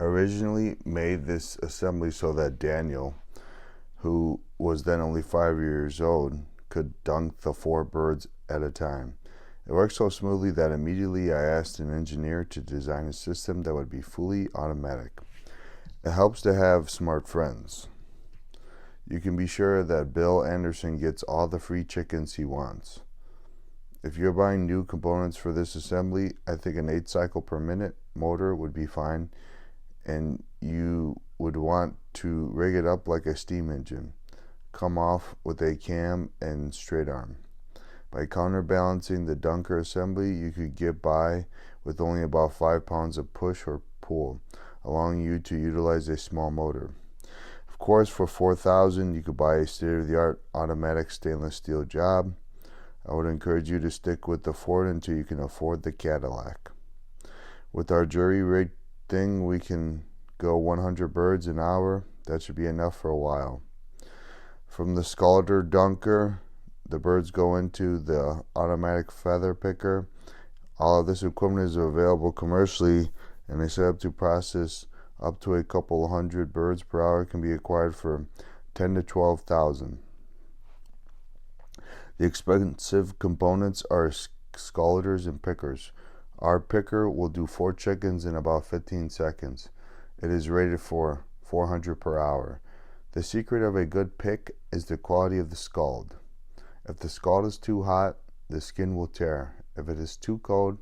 originally made this assembly so that Daniel, who was then only 5 years old, could dunk the 4 birds at a time. It worked so smoothly that immediately I asked an engineer to design a system that would be fully automatic. It helps to have smart friends. You can be sure that Bill Anderson gets all the free chickens he wants. If you're buying new components for this assembly, I think an 8 cycle per minute motor would be fine, and you would want to rig it up like a steam engine. Come off with a cam and straight arm. By counterbalancing the dunker assembly, you could get by with only about 5 pounds of push or pull, allowing you to utilize a small motor. Of course, for $4,000, you could buy a state-of-the-art automatic stainless steel job. I would encourage you to stick with the Ford until you can afford the Cadillac. With our jury rig thing, we can go 100 birds an hour. That should be enough for a while. From the scalder dunker, the birds go into the automatic feather picker. All of this equipment is available commercially, and a setup to process up to a couple hundred birds per hour can be acquired for $10,000 to $12,000. The expensive components are scalders and pickers. Our picker will do 4 chickens in about 15 seconds. It is rated for 400 per hour. The secret of a good pick is the quality of the scald. If the scald is too hot, the skin will tear. If it is too cold,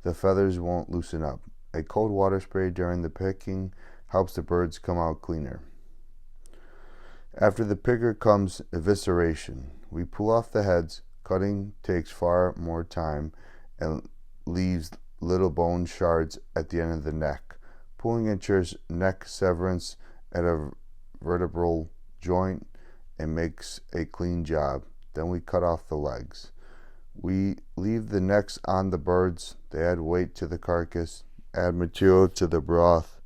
the feathers won't loosen up. A cold water spray during the picking helps the birds come out cleaner. After the picker comes evisceration. We pull off the heads. Cutting takes far more time and leaves little bone shards at the end of the neck. Pulling ensures neck severance at a vertebral joint and makes a clean job. Then we cut off the legs. We leave the necks on the birds. They add weight to the carcass, add material to the broth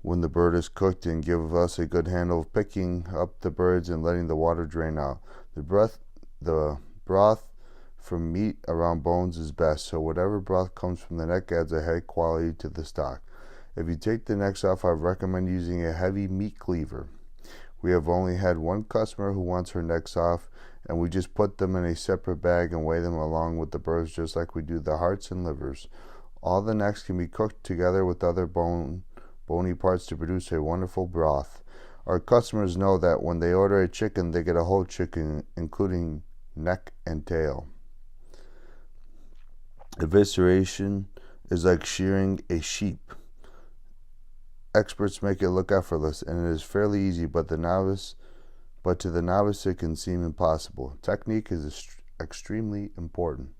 when the bird is cooked, and give us a good handle of picking up the birds and letting the water drain out. The broth from meat around bones is best, so whatever broth comes from the neck adds a high quality to the stock. If you take the necks off, I recommend using a heavy meat cleaver. We have only had one customer who wants her necks off, and we just put them in a separate bag and weigh them along with the birds just like we do the hearts and livers. All the necks can be cooked together with other bony parts to produce a wonderful broth. Our customers know that when they order a chicken, they get a whole chicken, including neck and tail. Evisceration is like shearing a sheep. Experts make it look effortless, and it is fairly easy, but to the novice it can seem impossible. Technique is extremely important.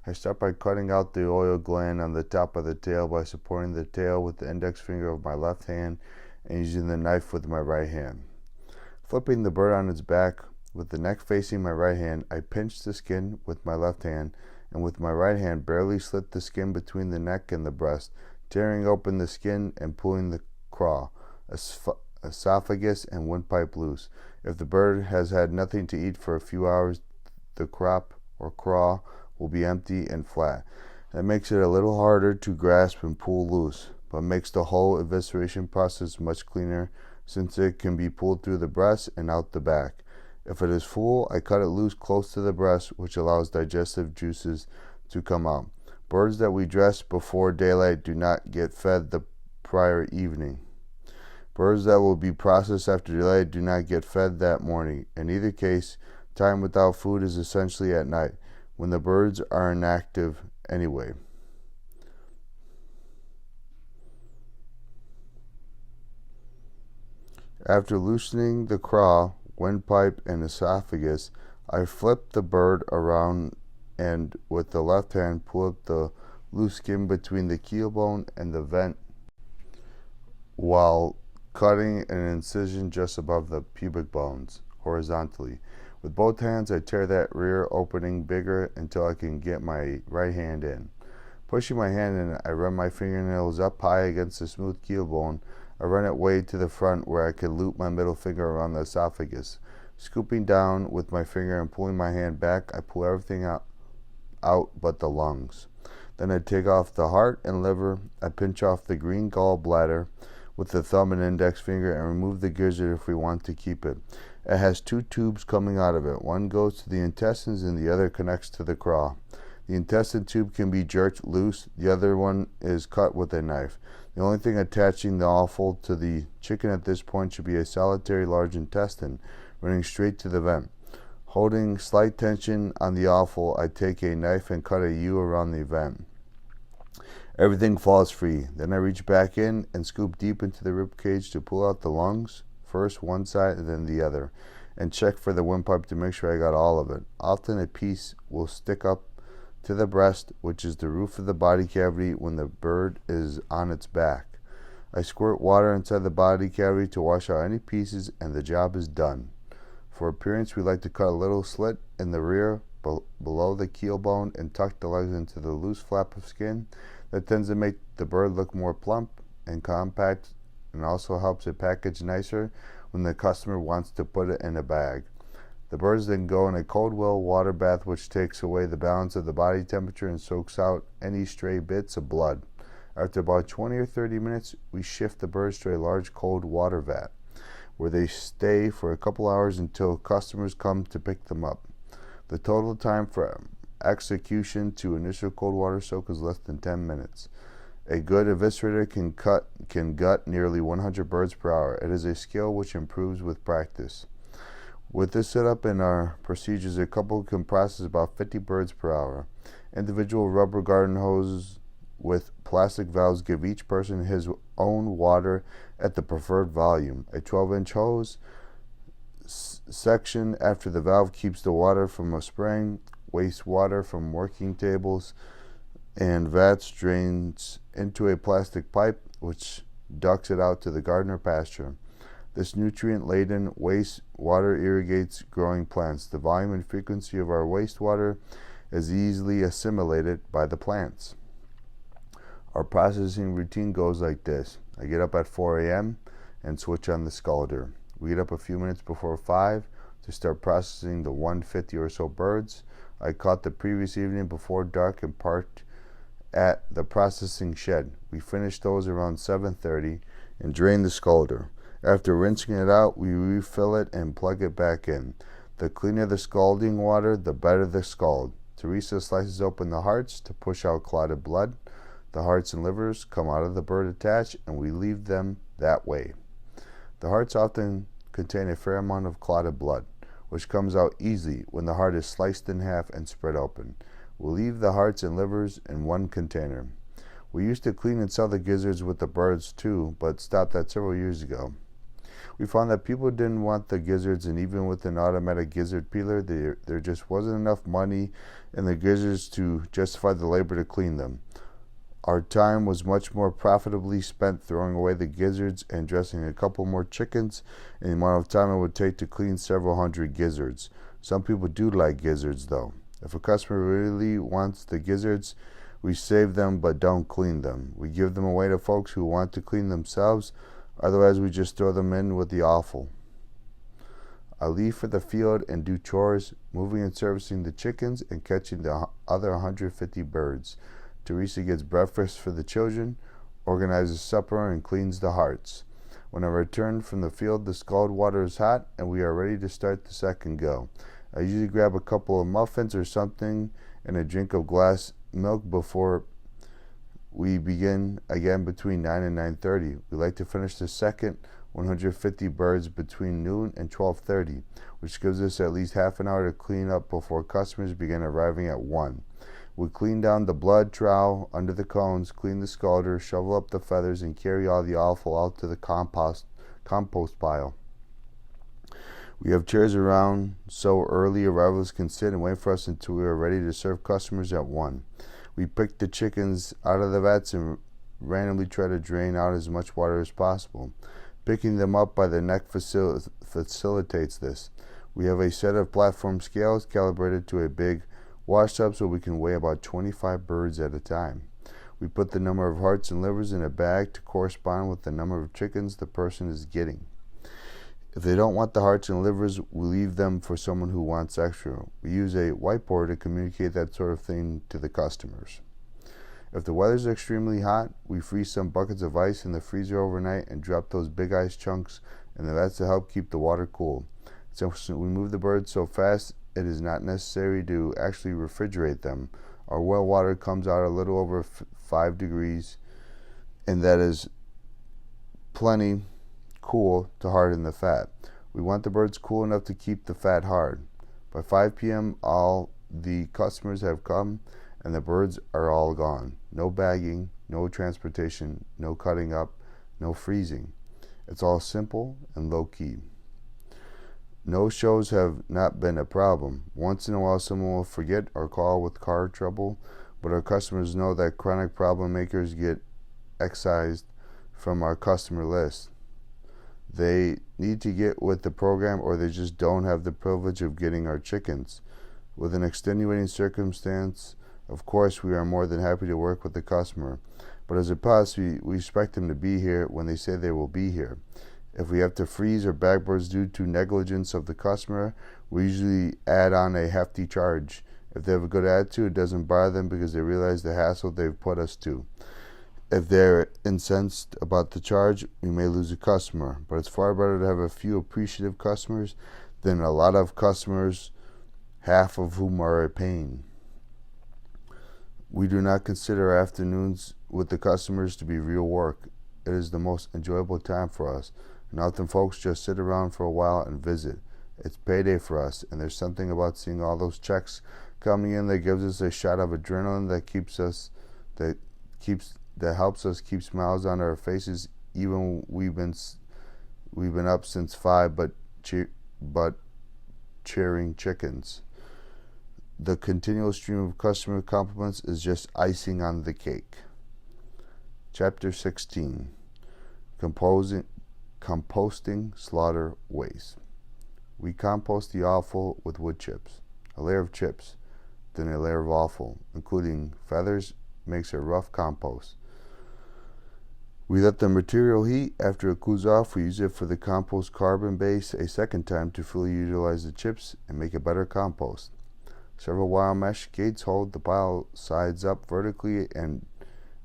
I start by cutting out the oil gland on the top of the tail by supporting the tail with the index finger of my left hand and using the knife with my right hand. Flipping the bird on its back with the neck facing my right hand, I pinch the skin with my left hand, and with my right hand barely slit the skin between the neck and the breast, tearing open the skin and pulling the craw, esophagus, and windpipe loose. If the bird has had nothing to eat for a few hours, the crop or craw will be empty and flat. That makes it a little harder to grasp and pull loose, but makes the whole evisceration process much cleaner since it can be pulled through the breast and out the back. If it is full, I cut it loose close to the breast, which allows digestive juices to come out. Birds that we dress before daylight do not get fed the prior evening. Birds that will be processed after daylight do not get fed that morning. In either case, time without food is essentially at night, when the birds are inactive anyway. After loosening the craw, windpipe, and esophagus, I flip the bird around and with the left hand pull up the loose skin between the keel bone and the vent while cutting an incision just above the pubic bones horizontally. With both hands, I tear that rear opening bigger until I can get my right hand in. Pushing my hand in, I run my fingernails up high against the smooth keel bone. I run it way to the front where I can loop my middle finger around the esophagus. Scooping down with my finger and pulling my hand back, I pull everything out but the lungs. Then I take off the heart and liver. I pinch off the green gallbladder with the thumb and index finger and remove the gizzard if we want to keep it. It has two tubes coming out of it. One goes to the intestines and the other connects to the craw. The intestine tube can be jerked loose. The other one is cut with a knife. The only thing attaching the offal to the chicken at this point should be a solitary large intestine running straight to the vent. Holding slight tension on the offal, I take a knife and cut a U around the vent. Everything falls free. Then I reach back in and scoop deep into the rib cage to pull out the lungs, first one side and then the other, and check for the windpipe to make sure I got all of it. Often a piece will stick up to the breast, which is the roof of the body cavity when the bird is on its back. I squirt water inside the body cavity to wash out any pieces and the job is done. For appearance, we like to cut a little slit in the rear below the keel bone and tuck the legs into the loose flap of skin. That tends to make the bird look more plump and compact and also helps it package nicer when the customer wants to put it in a bag. The birds then go in a cold well water bath, which takes away the balance of the body temperature and soaks out any stray bits of blood. After about 20 or 30 minutes, we shift the birds to a large cold water vat, where they stay for a couple hours until customers come to pick them up. The total time for execution to initial cold water soak is less than 10 minutes. A good eviscerator can gut nearly 100 birds per hour. It is a skill which improves with practice. With this setup and our procedures, a couple can process about 50 birds per hour. Individual rubber garden hoses with plastic valves give each person his own water at the preferred volume. A 12-inch hose section after the valve keeps the water from spraying. Wastewater from working tables and vats drains into a plastic pipe which ducts it out to the garden or pasture. This nutrient-laden wastewater irrigates growing plants. The volume and frequency of our wastewater is easily assimilated by the plants. Our processing routine goes like this. I get up at 4 a.m. and switch on the scalder. We get up a few minutes before 5 to start processing the 150 or so birds I caught the previous evening before dark and parked at the processing shed. We finish those around 7:30 and drain the scalder. After rinsing it out, we refill it and plug it back in. The cleaner the scalding water, the better the scald. Teresa slices open the hearts to push out clotted blood. The hearts and livers come out of the bird attached, and we leave them that way. The hearts often contain a fair amount of clotted blood, which comes out easily when the heart is sliced in half and spread open. We'll leave the hearts and livers in one container. We used to clean and sell the gizzards with the birds too, but stopped that several years ago. We found that people didn't want the gizzards, and even with an automatic gizzard peeler, there just wasn't enough money in the gizzards to justify the labor to clean them. Our time was much more profitably spent throwing away the gizzards and dressing a couple more chickens in the amount of time it would take to clean several hundred gizzards. Some people do like gizzards though. If a customer really wants the gizzards, we save them but don't clean them. We give them away to folks who want to clean themselves, otherwise we just throw them in with the offal. I leave for the field and do chores, moving and servicing the chickens and catching the other 150 birds. Teresa gets breakfast for the children, organizes supper, and cleans the hearts. When I return from the field, the scald water is hot, and we are ready to start the second go. I usually grab a couple of muffins or something and a drink of glass milk before we begin again between 9 and 9:30. We like to finish the second 150 birds between noon and 12:30, which gives us at least half an hour to clean up before customers begin arriving at 1. We clean down the blood trowel under the cones, clean the scalder, shovel up the feathers, and carry all the offal out to the compost pile. We have chairs around so early arrivals can sit and wait for us until we are ready to serve customers at 1. We pick the chickens out of the vats and randomly try to drain out as much water as possible. Picking them up by the neck facilitates this. We have a set of platform scales calibrated to a big wash tub so we can weigh about 25 birds at a time. We put the number of hearts and livers in a bag to correspond with the number of chickens the person is getting. If they don't want the hearts and livers, we leave them for someone who wants extra. We use a whiteboard to communicate that sort of thing to the customers. If the weather's extremely hot, we freeze some buckets of ice in the freezer overnight and drop those big ice chunks in the vats to help keep the water cool. Since we move the birds so fast, it is not necessary to actually refrigerate them. Our well water comes out a little over 5 degrees, and that is plenty cool to harden the fat. We want the birds cool enough to keep the fat hard. By 5 p.m., all the customers have come and the birds are all gone. No bagging, no transportation, no cutting up, no freezing. It's all simple and low key. No shows have not been a problem. Once in a while someone will forget or call with car trouble, but our customers know that chronic problem makers get excised from our customer list. They need to get with the program or they just don't have the privilege of getting our chickens. With an extenuating circumstance, of course, we are more than happy to work with the customer. But as a policy, we expect them to be here when they say they will be here. If we have to freeze or bag birds due to negligence of the customer, we usually add on a hefty charge. If they have a good attitude, it doesn't bother them because they realize the hassle they've put us to. If they're incensed about the charge, we may lose a customer, but it's far better to have a few appreciative customers than a lot of customers, half of whom are a pain. We do not consider afternoons with the customers to be real work. It is the most enjoyable time for us, and often folks just sit around for a while and visit. It's payday for us, and there's something about seeing all those checks coming in that gives us a shot of adrenaline that helps us keep smiles on our faces, even we've been up since 5, but cheering chickens. The continual stream of customer compliments is just icing on the cake. Chapter 16. Composting slaughter waste. We compost the offal with wood chips. A layer of chips, then a layer of offal, including feathers, makes a rough compost. We let the material heat. After it cools off, we use it for the compost carbon base a second time to fully utilize the chips and make a better compost. Several wire mesh gates hold the pile sides up vertically and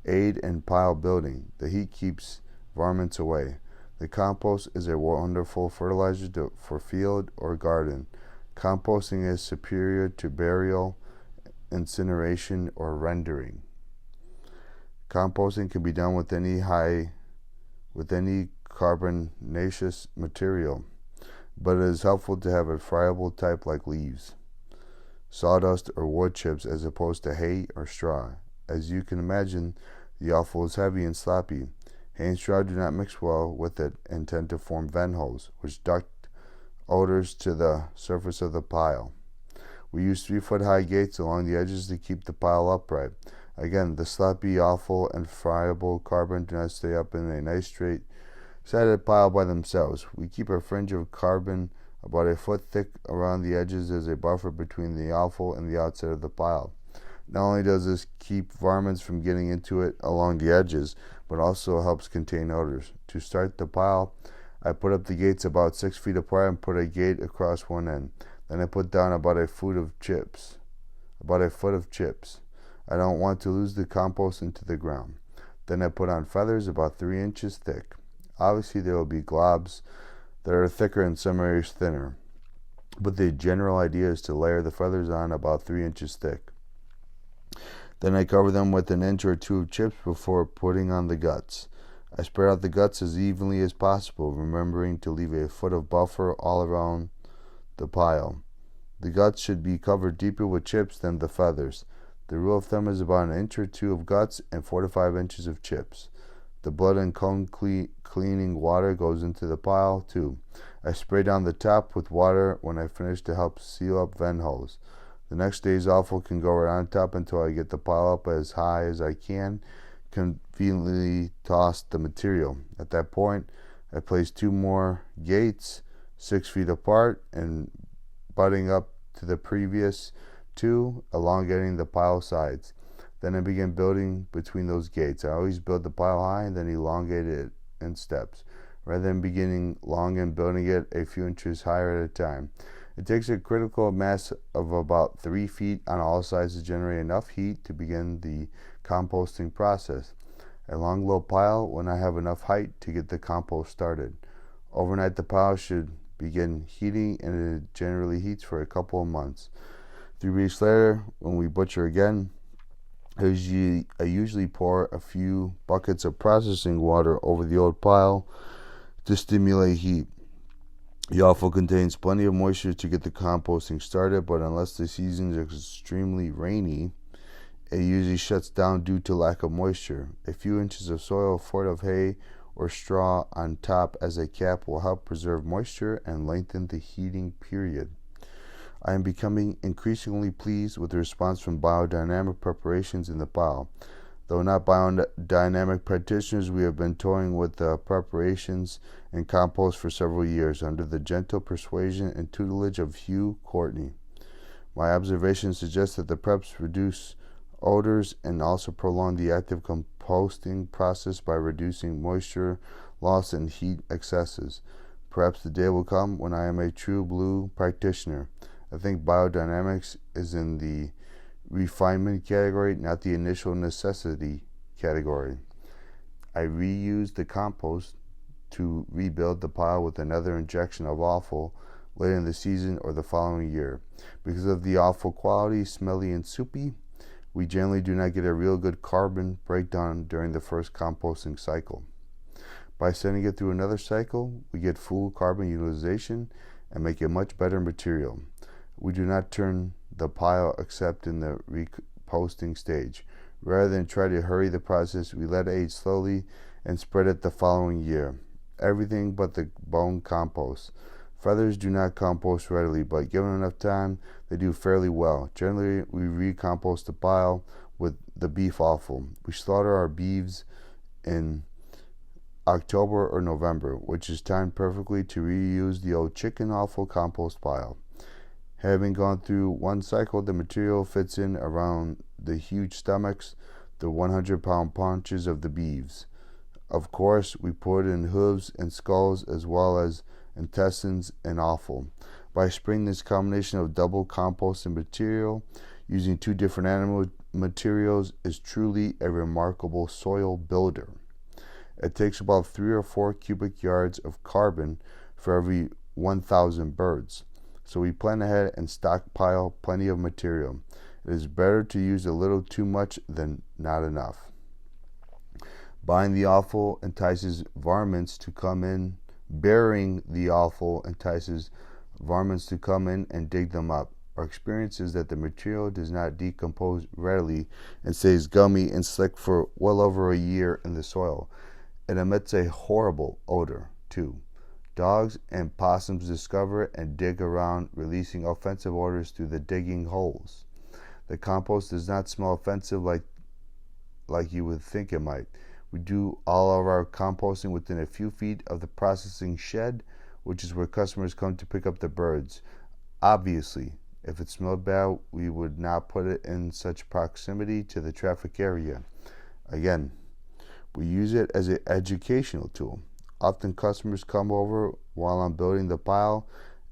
aid in pile building. The heat keeps varmints away. The compost is a wonderful fertilizer for field or garden. Composting is superior to burial, incineration, or rendering. Composting can be done with any carbonaceous material, but it is helpful to have a friable type like leaves, sawdust, or wood chips as opposed to hay or straw. As you can imagine, the offal is heavy and sloppy. Hay and straw do not mix well with it and tend to form vent holes, which duct odors to the surface of the pile. We use 3-foot high gates along the edges to keep the pile upright. Again, the sloppy offal and friable carbon do not stay up in a nice straight sided pile by themselves. We keep a fringe of carbon about a foot thick around the edges as a buffer between the offal and the outside of the pile. Not only does this keep varmints from getting into it along the edges, but also helps contain odors. To start the pile, I put up the gates about 6 feet apart and put a gate across one end. Then I put down about a foot of chips. I don't want to lose the compost into the ground. Then I put on feathers about 3 inches thick. Obviously there will be globs that are thicker and some areas thinner, but the general idea is to layer the feathers on about 3 inches thick. Then I cover them with 1 inch or 2 of chips before putting on the guts. I spread out the guts as evenly as possible, remembering to leave a foot of buffer all around the pile. The guts should be covered deeper with chips than the feathers. The rule of thumb is about 1 inch or 2 of guts and 4 to 5 inches of chips. The blood and comb cleaning water goes into the pile too. I spray down the top with water when I finish to help seal up vent holes. The next day's offal can go right on top until I get the pile up as high as I can, conveniently toss the material. At that point, I place 2 more gates 6 feet apart and butting up to the previous 2, elongating the pile sides. Then I begin building between those gates. I always build the pile high and then elongate it in steps, rather than beginning long and building it a few inches higher at a time. It takes a critical mass of about 3 feet on all sides to generate enough heat to begin the composting process. A long low pile when I have enough height to get the compost started. Overnight the pile should begin heating, and it generally heats for a couple of months. 3 weeks later, when we butcher again, I usually pour a few buckets of processing water over the old pile to stimulate heat. The offal contains plenty of moisture to get the composting started, but unless the season is extremely rainy, it usually shuts down due to lack of moisture. A few inches of soil, a foot of hay, or straw on top as a cap will help preserve moisture and lengthen the heating period. I am becoming increasingly pleased with the response from biodynamic preparations in the pile. Though not biodynamic practitioners, we have been toying with the preparations and compost for several years under the gentle persuasion and tutelage of Hugh Courtney. My observations suggest that the preps reduce odors and also prolong the active composting process by reducing moisture loss and heat excesses. Perhaps the day will come when I am a true blue practitioner. I think biodynamics is in the refinement category, not the initial necessity category. I reuse the compost to rebuild the pile with another injection of offal later in the season or the following year. Because of the offal quality, smelly and soupy, we generally do not get a real good carbon breakdown during the first composting cycle. By sending it through another cycle, we get full carbon utilization and make a much better material. We do not turn the pile except in the reposting stage. Rather than try to hurry the process, we let it age slowly and spread it the following year. Everything but the bone compost. Feathers do not compost readily, but given enough time, they do fairly well. Generally, we recompost the pile with the beef offal. We slaughter our beeves in October or November, which is timed perfectly to reuse the old chicken offal compost pile. Having gone through one cycle, the material fits in around the huge stomachs, the 100-pound paunches of the beeves. Of course, we put in hooves and skulls as well as intestines and offal. By spraying this combination of double composting material using 2 different animal materials is truly a remarkable soil builder. It takes about 3 or 4 cubic yards of carbon for every 1,000 birds. So we plan ahead and stockpile plenty of material. It is better to use a little too much than not enough. Buying the offal entices varmints to come in. Burying the offal entices varmints to come in and dig them up. Our experience is that the material does not decompose readily and stays gummy and slick for well over a year in the soil. It emits a horrible odor, too. Dogs and possums discover it and dig around, releasing offensive odors through the digging holes. The compost does not smell offensive like you would think it might. We do all of our composting within a few feet of the processing shed, which is where customers come to pick up the birds. Obviously, if it smelled bad, we would not put it in such proximity to the traffic area. Again, we use it as an educational tool. Often customers come over while I'm building the pile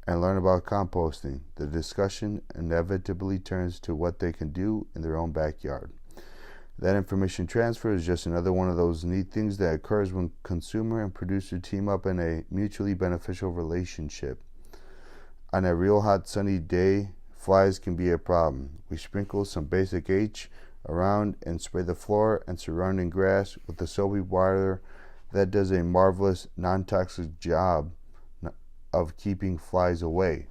and learn about composting. The discussion inevitably turns to what they can do in their own backyard. That information transfer is just another one of those neat things that occurs when consumer and producer team up in a mutually beneficial relationship. On a real hot sunny day, flies can be a problem. We sprinkle some basic H around and spray the floor and surrounding grass with the soapy water that does a marvelous non-toxic job of keeping flies away.